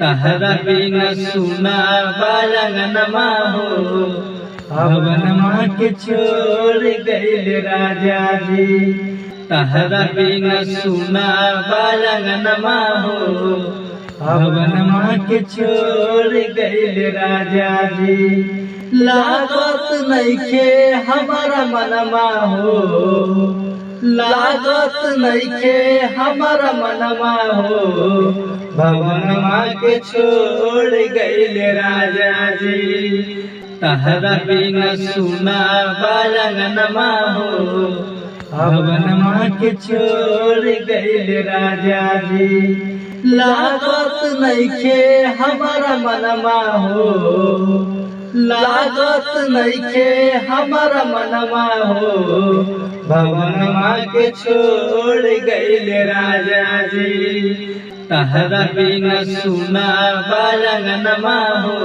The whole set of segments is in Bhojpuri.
तहरा बिना सुना बालंगनमा हो भवनमा के छोड़ गइल राजा जी। तहरा बिना सुना बालंगनमा हो भवनमा के छोड़ गइल राजा जी। लागत नइखे हमारा मनमा हो, लागत नइखे हमारा मनमा हो भवनमा के छोड़ गइल राजा जी। तहरा बिना सुना बालंगनमा हो भवनमा के छोड़ गइल राजा जी। लागत नइखे हमारा मनमा हो, लागत नइखे हमारा मनमा हो भवनमा के छोड़ गइल राजा जी। तहरा बिना सुना बालंगनमा हो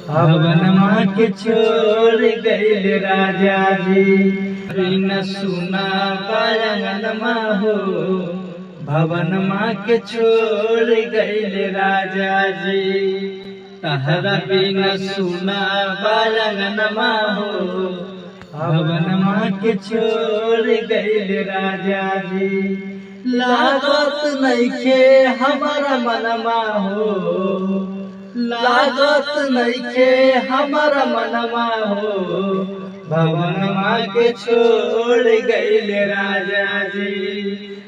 भवनमा के छोड़ गइल राजा जी। बिना सुना बालंगनमा हो भवनमा के छोड़ गइल राजा जी। तहरा बिना सुना बालंगनमा हो भवनमा के छोड़ गइल राजा जी। लागत नइखे हमारा मनमा हो, लागत नइखे हमारा मनमा हो भवनमा के छोड़ गइल राजा जी।